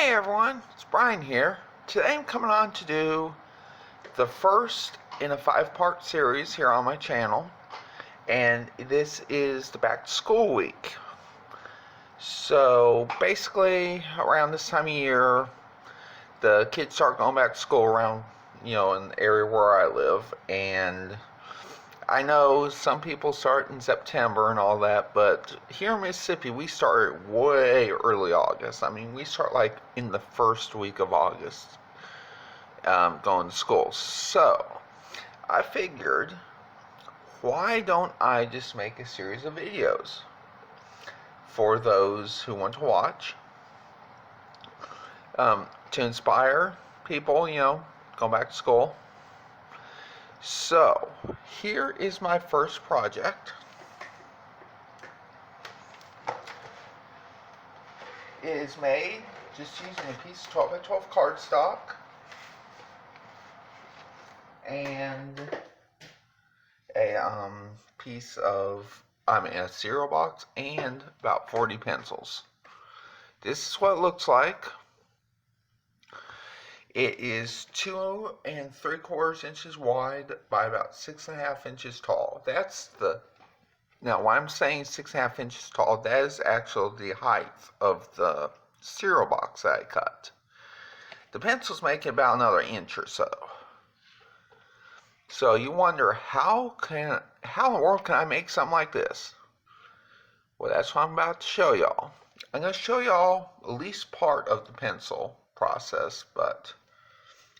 Hey everyone, it's Brian here. Today I'm coming on to do the first in a 5-part series here on my channel, and this is the back to school week. So basically around this time of year the kids start going back to school around, in the area where I live, and I know some people start in September and all that, but here in Mississippi, we start way early August. I mean, we start like in the first week of August going to school. So, I figured, why don't I just make a series of videos for those who want to watch, to inspire people, going back to school. So, here is my first project. It is made just using a piece of 12 by 12 cardstock and a piece of, a cereal box and about 40 pencils. This is what it looks like. It is 2 3/4 inches wide by about 6.5 inches tall. Now, when I'm saying 6.5 inches tall, that is actually the height of the cereal box that I cut. The pencils make it about another inch or so. So you wonder, how in the world can I make something like this? Well, that's what I'm about to show y'all. I'm going to show y'all at least part of the pencil process, but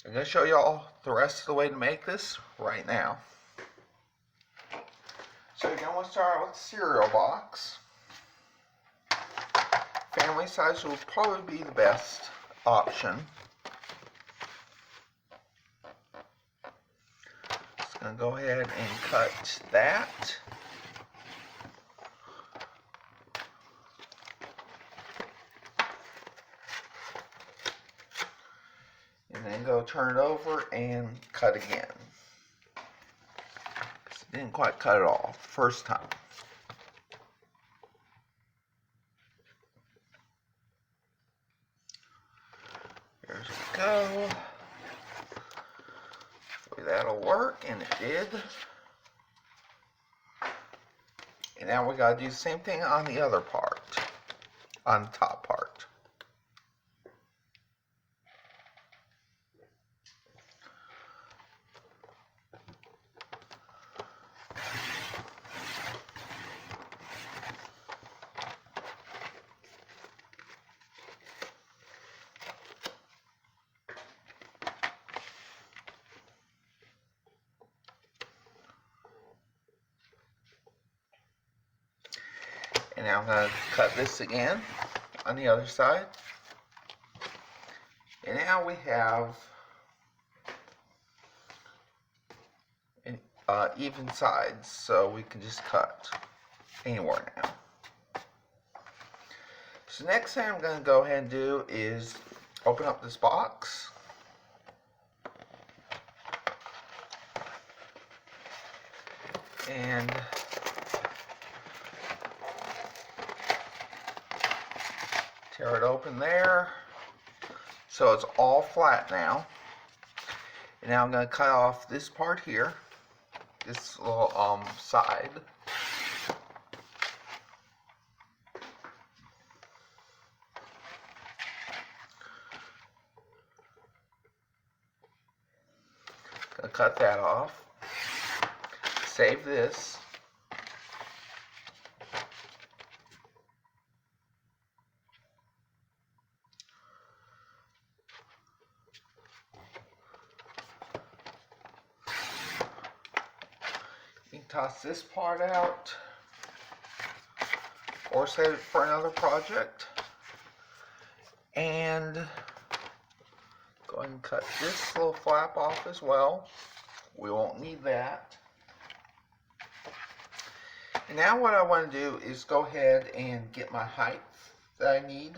I'm going to show y'all the rest of the way to make this right now. So you're going to want to start out with the cereal box. Family size will probably be the best option. Just going to go ahead and cut that. And then go turn it over and cut again. Didn't quite cut it all the first time. There we go. Hopefully that'll work, and it did. And now we gotta do the same thing on the other part, on the top part. And now I'm going to cut this again on the other side. And now we have an even sides, so we can just cut anywhere now. So next thing I'm going to go ahead and do is open up this box. And tear it open there. So it's all flat now. And now I'm going to cut off this part here, this little side. Gonna cut that off. Save this. You can toss this part out or save it for another project. And go ahead and cut this little flap off as well. We won't need that. And now what I want to do is go ahead and get my height that I need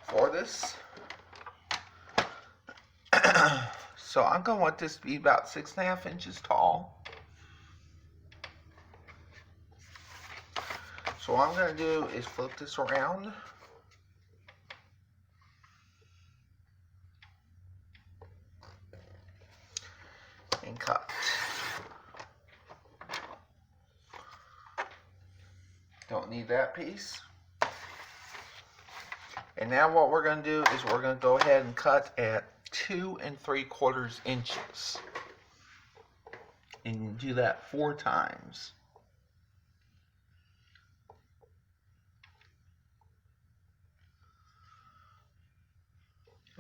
for this. So I'm going to want this to be about 6.5 inches tall. So what I'm going to do is flip this around. and cut. Don't need that piece. And now what we're going to do is we're going to go ahead and cut at 2 3/4 inches. And you do that 4 times.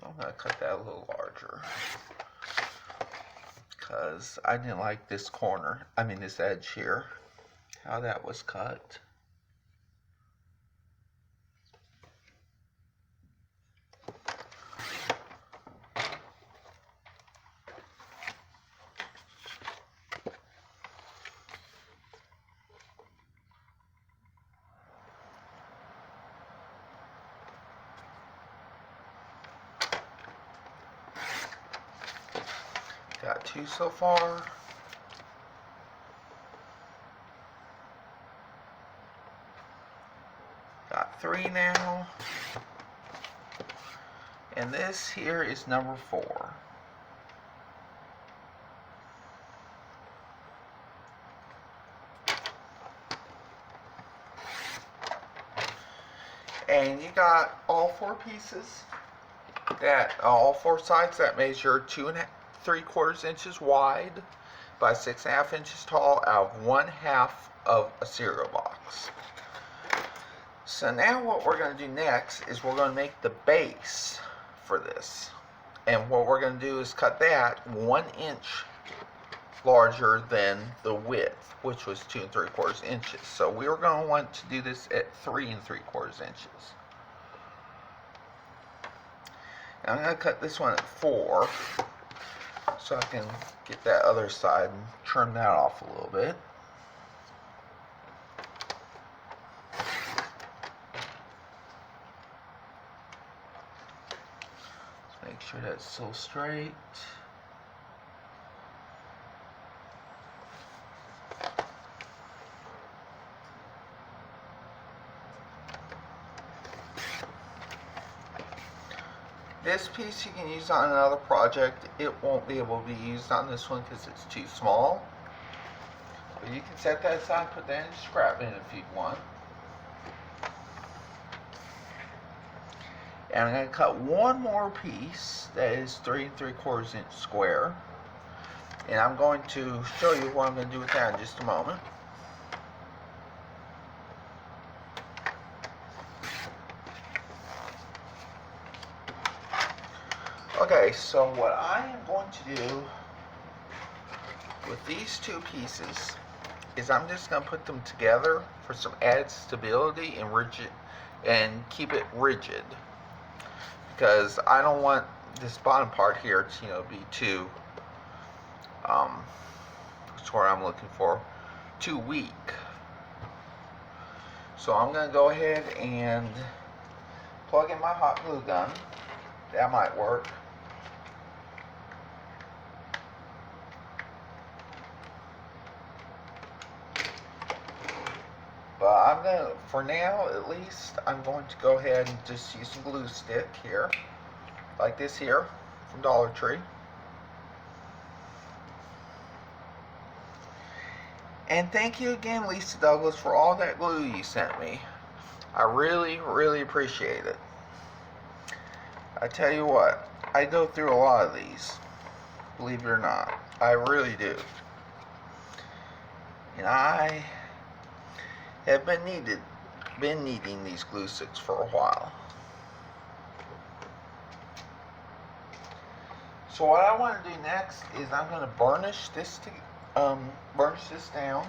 I'm going to cut that a little larger because I didn't like this corner, this edge here, how that was cut. Got 2 so far. Got 3 now. And this here is number 4. And you got all 4 pieces, all 4 sides that measure 2 3/4 inches wide by 6.5 inches tall out of 1/2 of a cereal box. So now what we're going to do next is we're going to make the base for this. And what we're going to do is cut that 1 inch larger than the width, which was 2 3/4 inches. So we're going to want to do this at 3 3/4 inches. And I'm going to cut this one at 4 so I can get that other side and trim that off a little bit. Let's make sure that's still straight. This piece you can use on another project. It won't be able to be used on this one because it's too small. But you can set that aside, put that in the scrap bin if you want. And I'm going to cut one more piece that is 3 3/4 inch square. And I'm going to show you what I'm going to do with that in just a moment. Okay, so what I am going to do with these 2 pieces is I'm just going to put them together for some added stability and keep it rigid, because I don't want this bottom part here to be too what's what I'm looking for, too weak. So I'm going to go ahead and plug in my hot glue gun. That might work. But I'm going to, for now at least, I'm going to go ahead and just use some glue stick here, like this here from Dollar Tree. And thank you again, Lisa Douglas, for all that glue you sent me. I really, really appreciate it. I tell you what, I go through a lot of these, believe it or not. I really do. And I have been needing these glue sticks for a while. So what I want to do next is I'm going to burnish this down.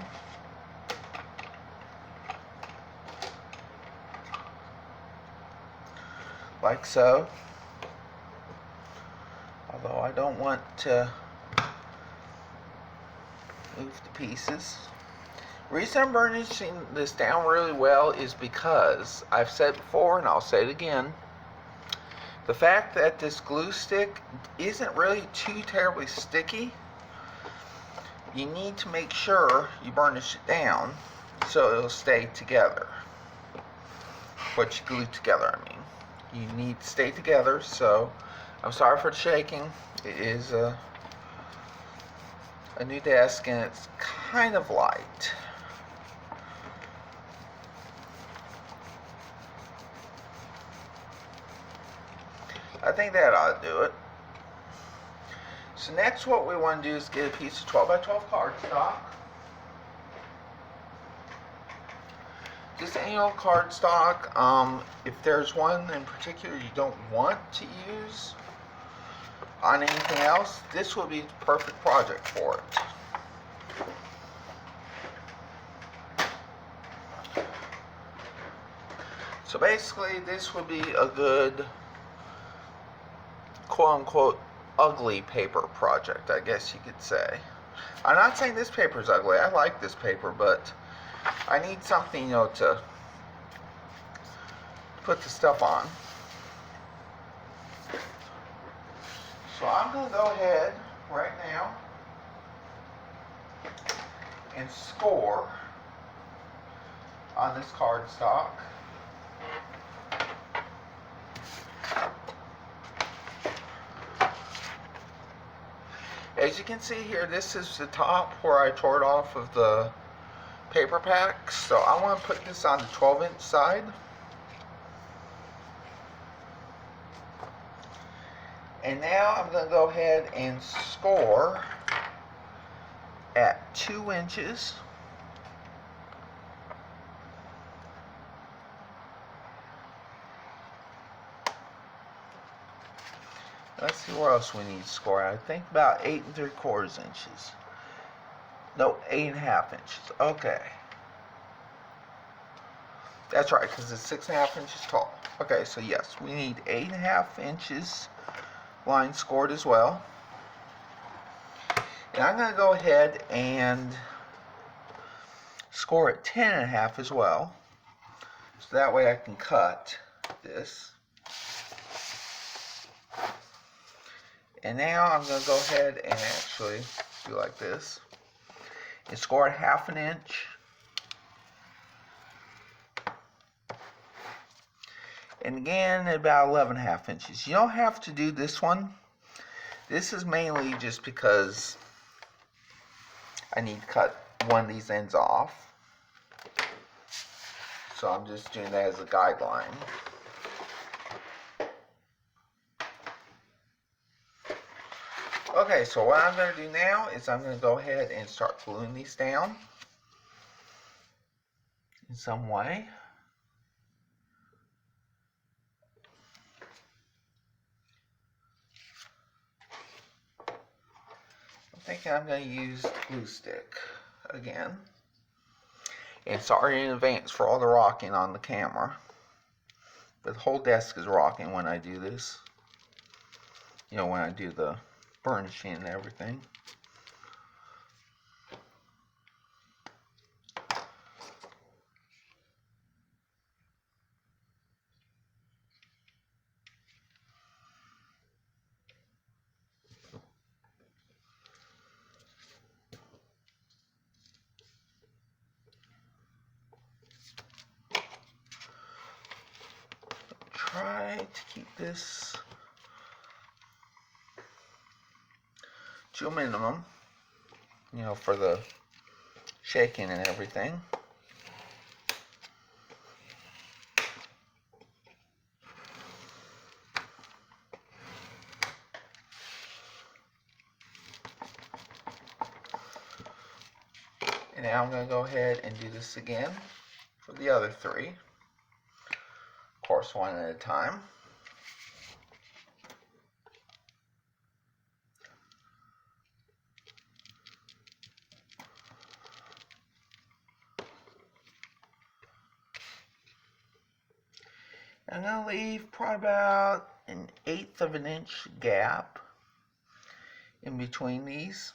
Like so. Although I don't want to move the pieces. The reason I'm burnishing this down really well is because I've said before, and I'll say it again, the fact that this glue stick isn't really too terribly sticky, you need to make sure you burnish it down so it'll stay together. What you glue together, I mean. You need to stay together, so I'm sorry for the shaking. It is a new desk, and it's kind of light. I think that ought to do it. So next what we want to do is get a piece of 12 by 12 cardstock. Just any old cardstock. If there's one in particular you don't want to use on anything else, this would be the perfect project for it. So basically this would be a good quote-unquote ugly paper project, I guess you could say. I'm not saying this paper is ugly. I like this paper, but I need something, you know, to put the stuff on. So I'm going to go ahead right now and score on this cardstock. As you can see here, this is the top where I tore it off of the paper pack. So I want to put this on the 12-inch side. And now I'm going to go ahead and score at 2 inches. Let's see where else we need to score. I think about 8 3/4 inches. No, 8 1/2 inches. Okay. That's right, because it's 6 1/2 inches tall. Okay, so yes, we need 8 1/2 inches line scored as well. And I'm going to go ahead and score at 10 1/2 as well. So that way I can cut this. And now I'm going to go ahead and actually do like this and score at 1/2 inch. And again at about 11 1/2 inches. You don't have to do this one. This is mainly just because I need to cut one of these ends off. So I'm just doing that as a guideline. Okay, so what I'm going to do now is I'm going to go ahead and start gluing these down in some way. I'm thinking I'm going to use glue stick again. And sorry in advance for all the rocking on the camera. But the whole desk is rocking when I do this. You know, when I do the burnishing and everything. Try to keep this to a minimum, you know, for the shaking and everything. And now I'm going to go ahead and do this again for the other 3. Of course, one at a time. I'm going to leave probably about an 1/8 of an inch gap in between these.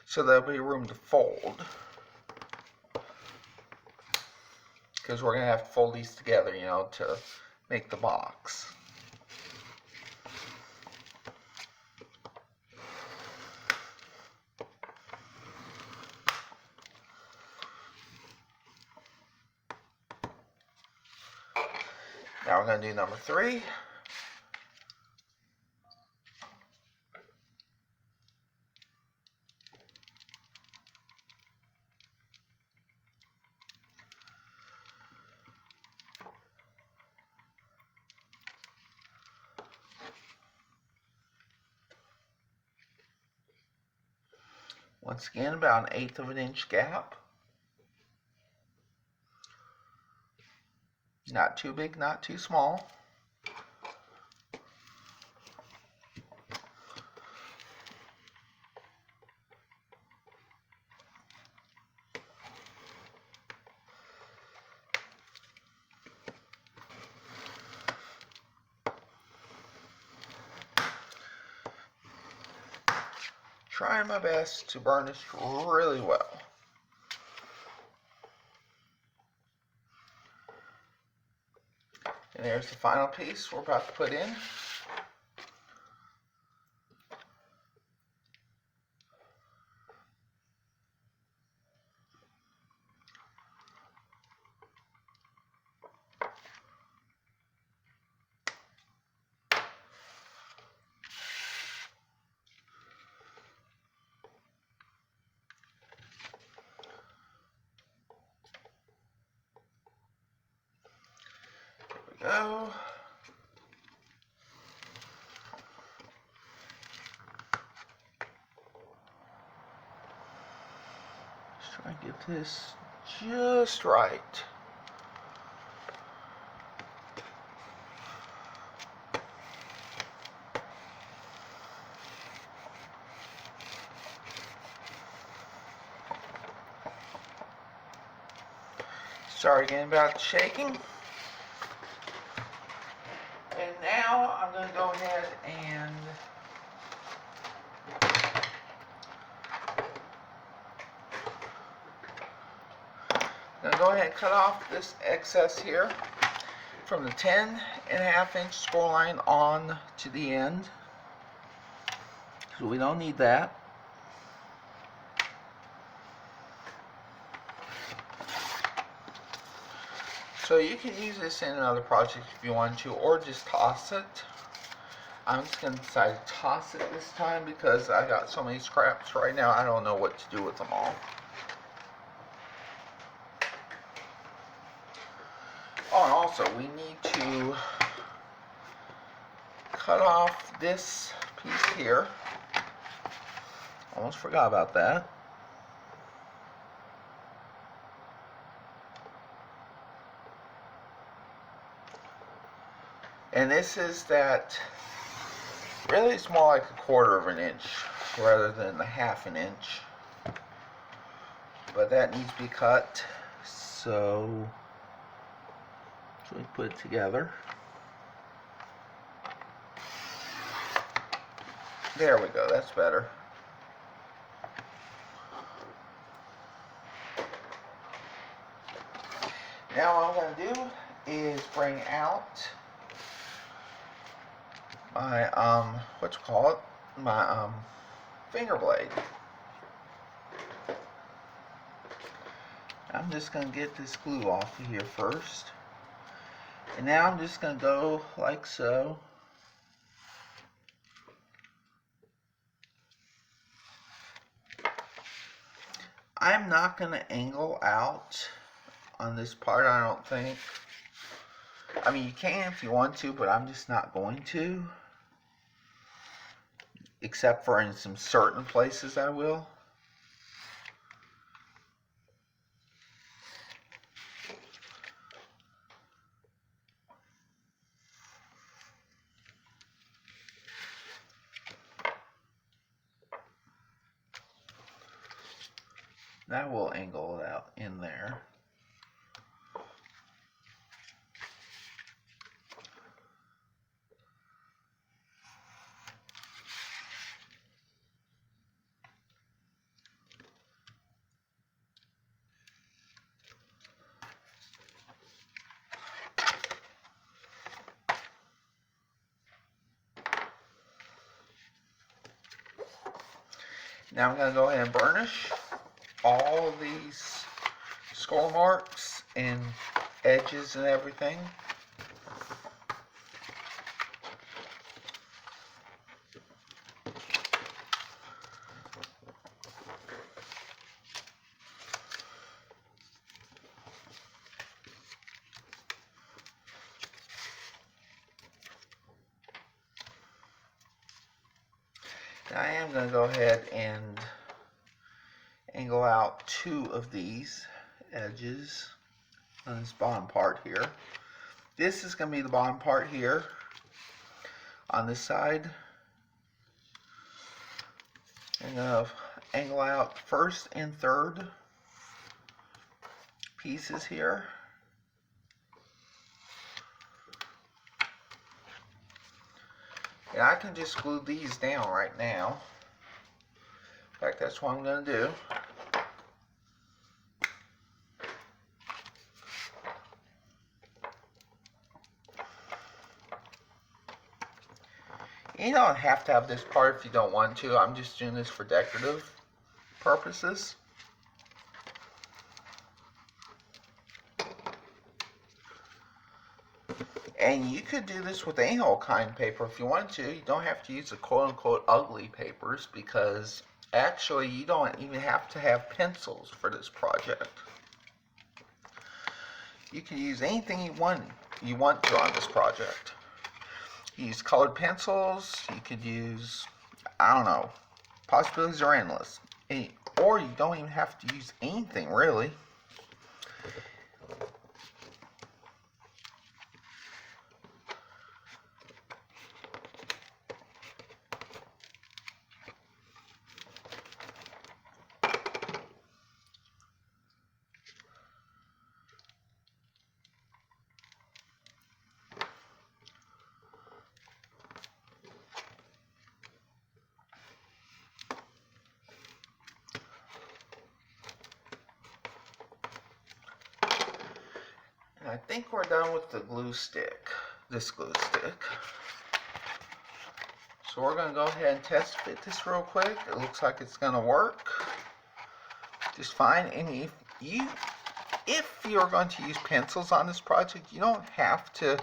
So there'll be room to fold. Because we're going to have to fold these together, you know, to make the box. Now we're going to do number 3. Once again, about 1/8 of an inch gap. Not too big, not too small. Trying my best to burnish really well. And there's the final piece we're about to put in. Go. Just try to get this just right. Sorry again about the shaking. And now I'm going to go ahead and cut off this excess here from the 10.5 inch score line on to the end. So we don't need that. So you can use this in another project if you want to, or just toss it. I'm just going to decide to toss it this time because I got so many scraps right now, I don't know what to do with them all. Oh, and also we need to cut off this piece here. Almost forgot about that. And this is that, really it's more like 1/4 of an inch rather than the 1/2 an inch. But that needs to be cut, so we put it together. There we go, that's better. Now what I'm going to do is bring out my my finger blade. I'm just going to get this glue off of here first. And now I'm just going to go like so. I'm not going to angle out on this part, I don't think. I mean, you can if you want to, but I'm just not going to. Except for in some certain places I will. That will angle it out in there. Now I'm going to go ahead and burnish all of these score marks and edges and everything. I am going to go ahead and angle out 2 of these edges on this bottom part here. This is going to be the bottom part here on this side. I'm going to angle out first and third pieces here. And I can just glue these down right now. In fact, that's what I'm going to do. You don't have to have this part if you don't want to. I'm just doing this for decorative purposes. And you could do this with any old kind of paper if you want to. You don't have to use the quote-unquote ugly papers, because actually you don't even have to have pencils for this project. You can use anything you want to on this project. You use colored pencils, you could use, I don't know, possibilities are endless. Or you don't even have to use anything really. I think we're done with the glue stick, this glue stick. So we're going to go ahead and test fit this real quick. It looks like it's going to work just fine. And if you're going to use pencils on this project, you don't have to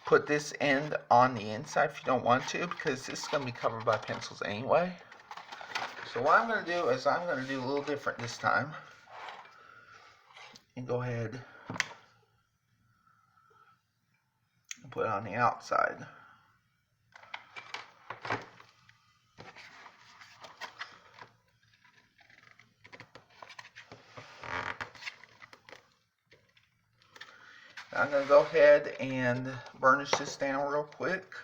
put this end on the inside if you don't want to, because this is going to be covered by pencils anyway. So what I'm going to do is I'm going to do a little different this time. And go ahead and put it on the outside. I'm going to go ahead and burnish this down real quick.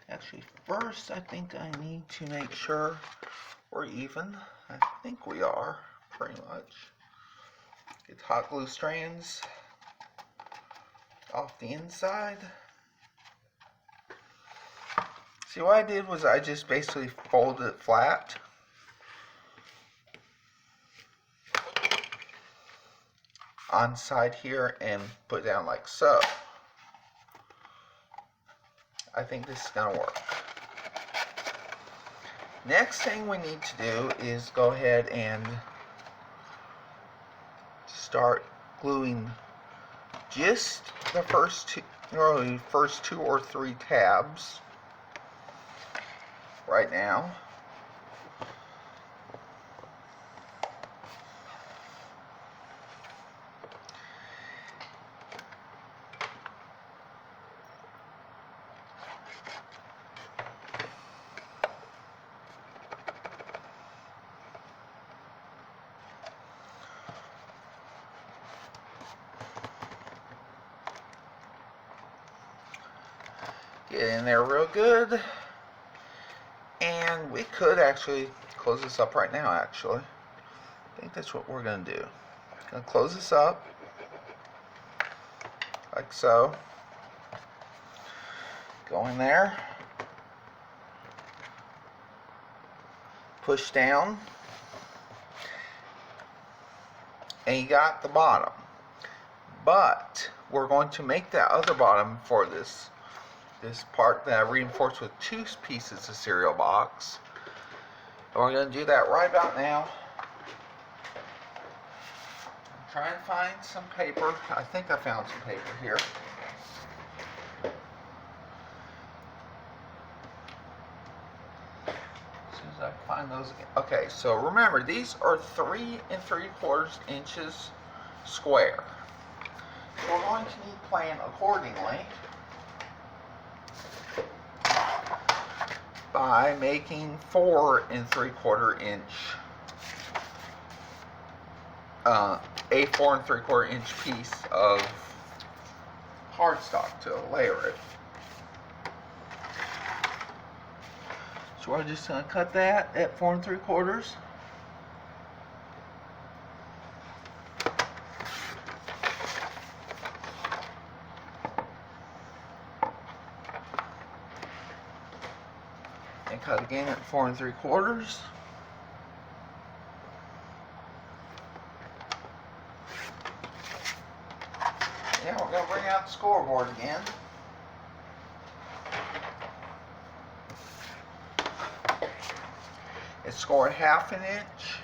Actually, first I think I need to make sure we're even. I think we are, pretty much. Get the hot glue strands off the inside. See, what I did was I just basically folded it flat. On side here and put down like so. I think this is going to work. Next thing we need to do is go ahead and start gluing just the first two or three tabs right now. Get in there real good. And we could actually close this up right now, actually. I think that's what we're going to do. Going to close this up. Like so. Go in there. Push down. And you got the bottom. But we're going to make that other bottom for this part that I reinforced with 2 pieces of cereal box. And we're going to do that right about now. I'm trying to find some paper. I think I found some paper here. As soon as I find those again. Okay, so remember, these are 3 3/4 inches square. So we're going to need to plan accordingly by making 4 3/4 inch a 4 3/4 inch piece of cardstock to layer it. So we're just going to cut that at 4 3/4. And cut again at 4 3/4. Now we're going to bring out the scoreboard again. It's scored 1/2 inch.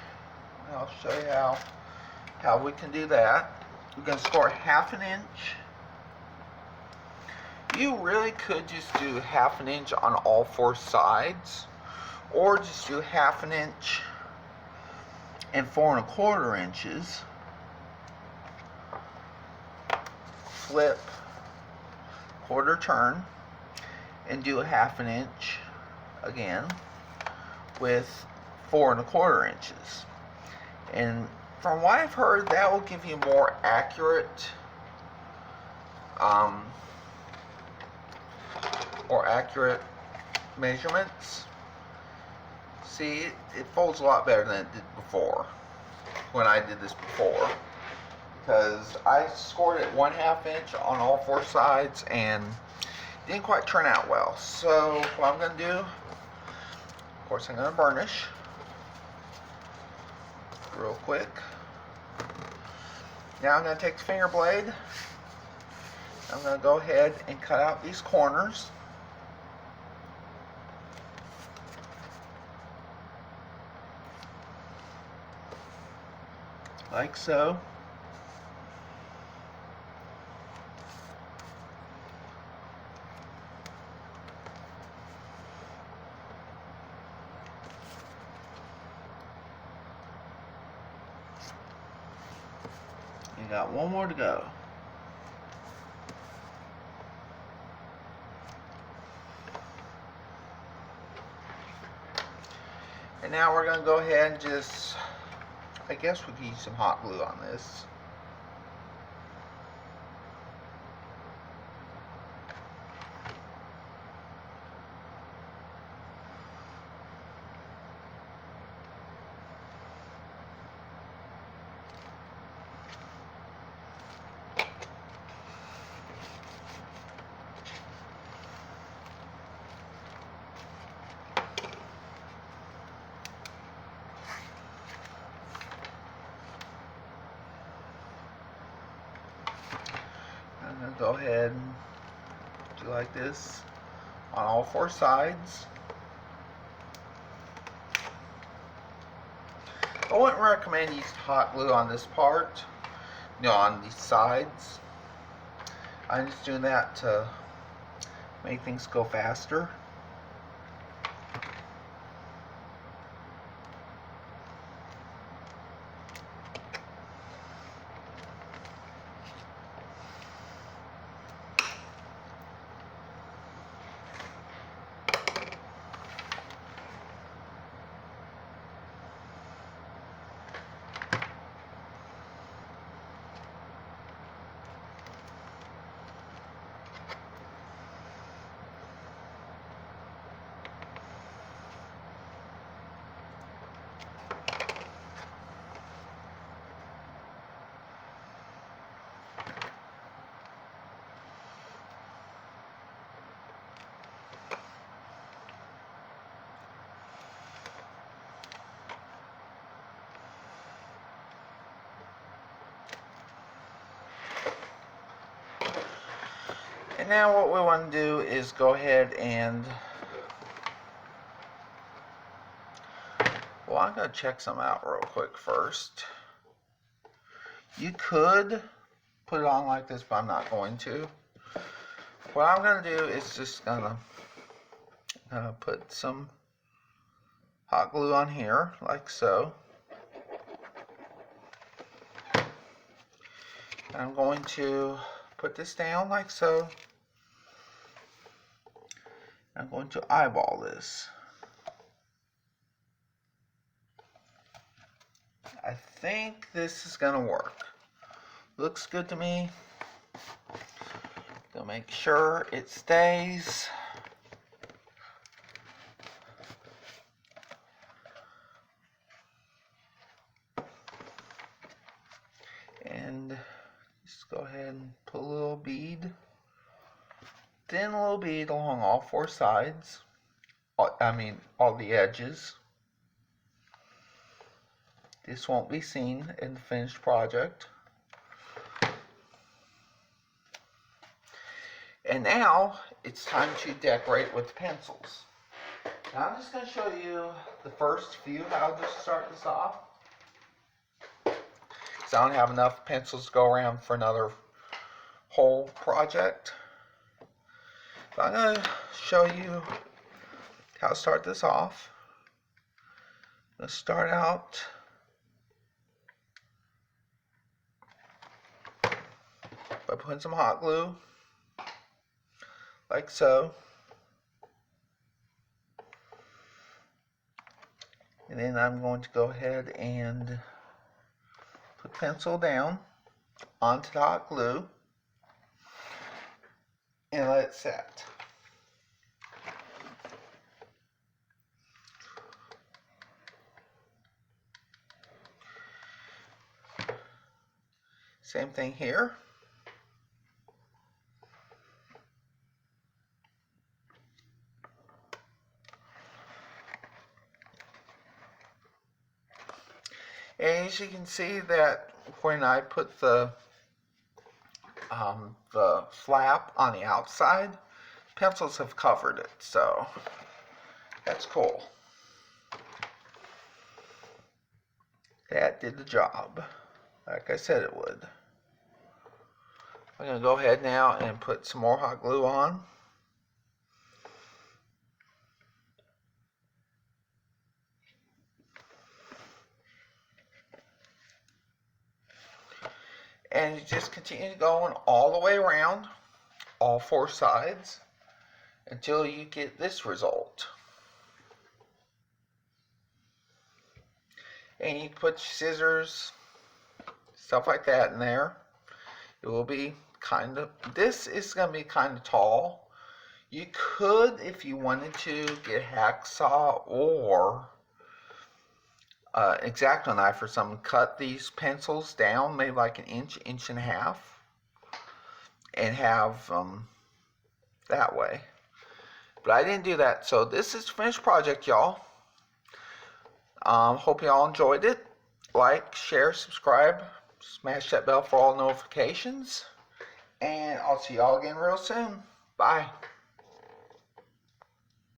I'll show you how we can do that. We're going to score 1/2 inch. You really could just do 1/2 inch on all 4 sides, or just do 1/2 inch and 4 1/4 inches. Flip, quarter turn, and do 1/2 inch again with 4 1/4 inches. And from what I've heard, that will give you more accurate measurements. See, it folds a lot better than it did before, when I did this before, because I scored it 1/2 inch on all 4 sides and it didn't quite turn out well. So what I'm going to do, of course, I'm going to burnish real quick. Now I'm going to take the finger blade. I'm going to go ahead and cut out these corners. Like so. You got one more to go. And now we're going to go ahead and just, I guess we could use some hot glue on this. I'm going to go ahead and do like this on all 4 sides. I wouldn't recommend using hot glue on this part, on these sides. I'm just doing that to make things go faster. And now what we want to do is go ahead and, well, I'm going to check some out real quick first. You could put it on like this, but I'm not going to. What I'm going to do is just going to put some hot glue on here, like so. I'm going to put this down like so. I'm going to eyeball this. I think this is gonna work. Looks good to me. Gonna make sure it stays. And just go ahead and put a little bead, thin little bead along all four sides. All the edges. This won't be seen in the finished project. And now it's time to decorate with pencils. Now I'm just going to show you the first few how to start this off. Because I don't have enough pencils to go around for another whole project. So I'm going to show you how to start this off. Let's start out by putting some hot glue, like so. And then I'm going to go ahead and put pencil down onto the hot glue and let it set. Same thing here. And as you can see that when I put the flap on the outside, pencils have covered it, so that's cool. That did the job, like I said it would. I'm going to go ahead now and put some more hot glue on. And you just continue going all the way around, all four sides, until you get this result. And you put scissors, stuff like that in there. It will be this is going to be kind of tall. You could, if you wanted to, get a hacksaw or X-Acto knife or something, cut these pencils down maybe like an inch, inch and a half, and have that way. But I didn't do that, so this is the finished project, y'all. Hope y'all enjoyed it. Like, share, subscribe, smash that bell for all notifications, and I'll see y'all again real soon. Bye.